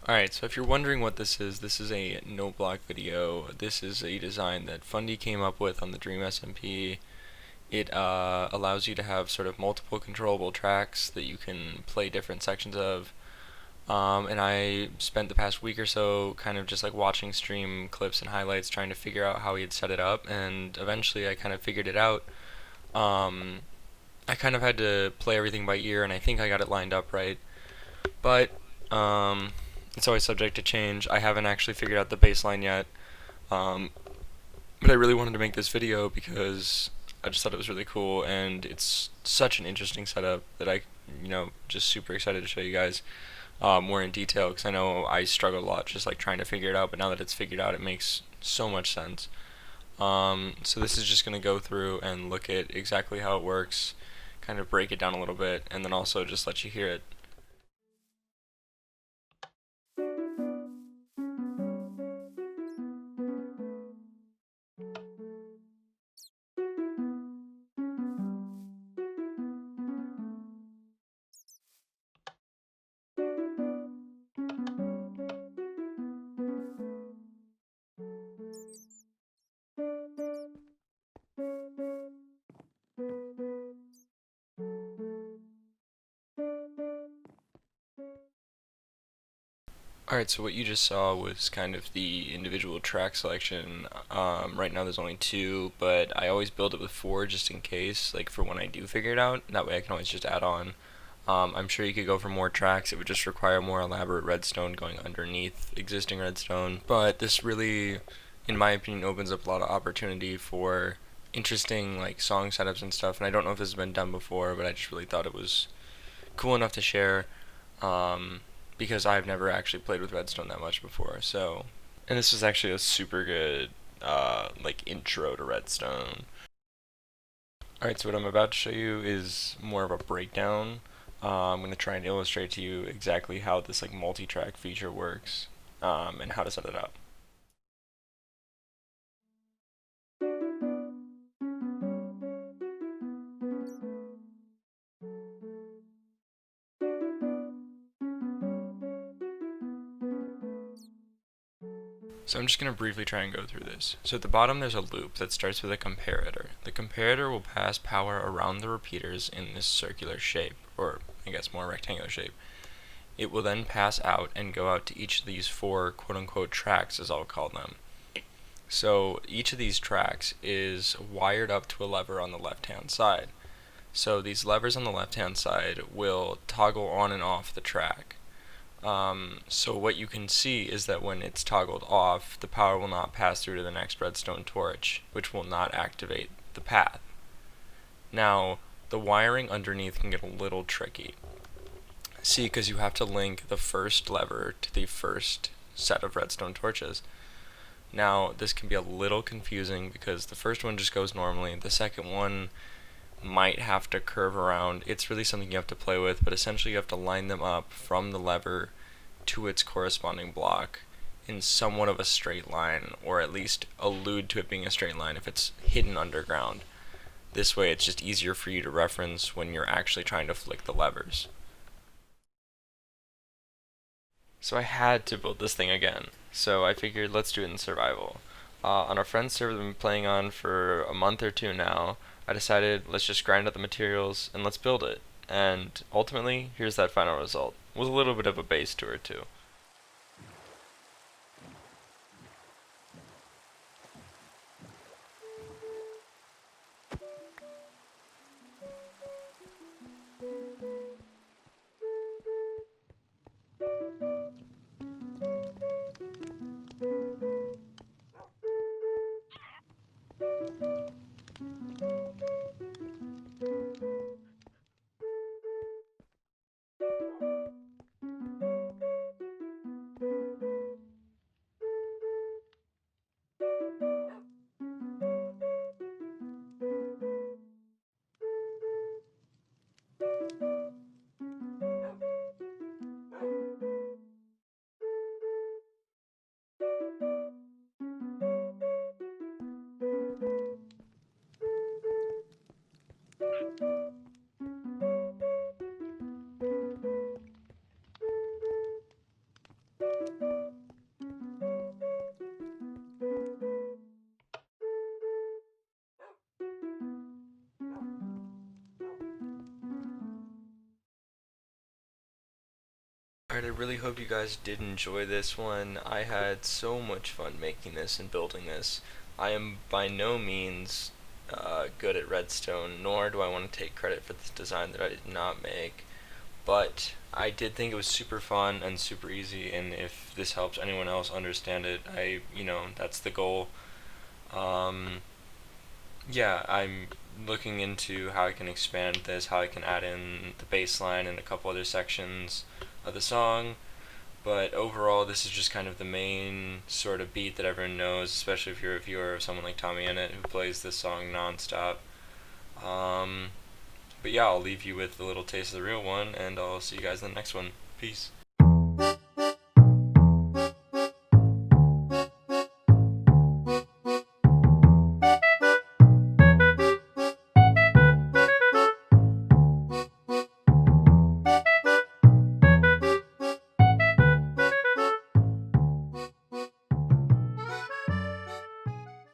Alright, so if you're wondering what this is a note block video. This is a design that Fundy came up with on the Dream SMP. It allows you to have sort of multiple controllable tracks that you can play different sections of. And I spent the past week or so kind of just like watching stream clips and highlights trying to figure out how he had set it up, and eventually I kind of figured it out. Um, I kind of had to play everything by ear, and I think I got it lined up right. But um, it's always subject to change. I haven't actually figured out the baseline yet. Um, but I really wanted to make this video because I just thought it was really cool, and it's such an interesting setup that just super excited to show you guys more in detail, because I know I struggled a lot just like trying to figure it out, but now that it's figured out, it makes so much sense. So this is just going to go through and look at exactly how it works, kind of break it down a little bit, and then also just let you hear it. Alright, so what you just saw was kind of the individual track selection. Right now there's only two, but I always build it with four just in case, like for when I do figure it out. That way I can always just add on. I'm sure you could go for more tracks. It would just require more elaborate redstone going underneath existing redstone. But this really, in my opinion, opens up a lot of opportunity for interesting like song setups and stuff. And I don't know if this has been done before, but I just really thought it was cool enough to share. Um, because I've never actually played with redstone that much before. So, and this was actually a super good like intro to redstone. Alright, so what I'm about to show you is more of a breakdown. I'm going to try and illustrate to you exactly how this like multi-track feature works, and how to set it up. So I'm just going to briefly try and go through this. So at the bottom there's a loop that starts with a comparator. The comparator will pass power around the repeaters in this circular shape, or I guess more rectangular shape. It will then pass out and go out to each of these four quote-unquote tracks, as I'll call them. So each of these tracks is wired up to a lever on the left-hand side. So these levers on the left-hand side will toggle on and off the track. So what you can see is that when it's toggled off, the power will not pass through to the next redstone torch, which will not activate the path. Now, the wiring underneath can get a little tricky. See, because you have to link the first lever to the first set of redstone torches. Now, this can be a little confusing because the first one just goes normally, the second one might have to curve around. It's really something you have to play with, but essentially you have to line them up from the lever to its corresponding block in somewhat of a straight line, or at least allude to it being a straight line if it's hidden underground. This way it's just easier for you to reference when you're actually trying to flick the levers. So I had to build this thing again. So I figured let's do it in survival. On our friend's server that we've been playing on for a month or two now, I decided let's just grind out the materials and let's build it. And ultimately, here's that final result, with a little bit of a base to it too. Alright, I really hope you guys did enjoy this one. I had so much fun making this and building this. I am by no means good at Redstone, nor do I want to take credit for this design that I did not make. But I did think it was super fun and super easy, and if this helps anyone else understand it, that's the goal. Um, yeah, I'm looking into how I can expand this, how I can add in the bass line and a couple other sections of the song. But overall, this is just kind of the main sort of beat that everyone knows, especially if you're a viewer of someone like Tommy Ennett who plays this song nonstop. Um, but yeah, I'll leave you with a little taste of the real one, and I'll see you guys in the next one. Peace.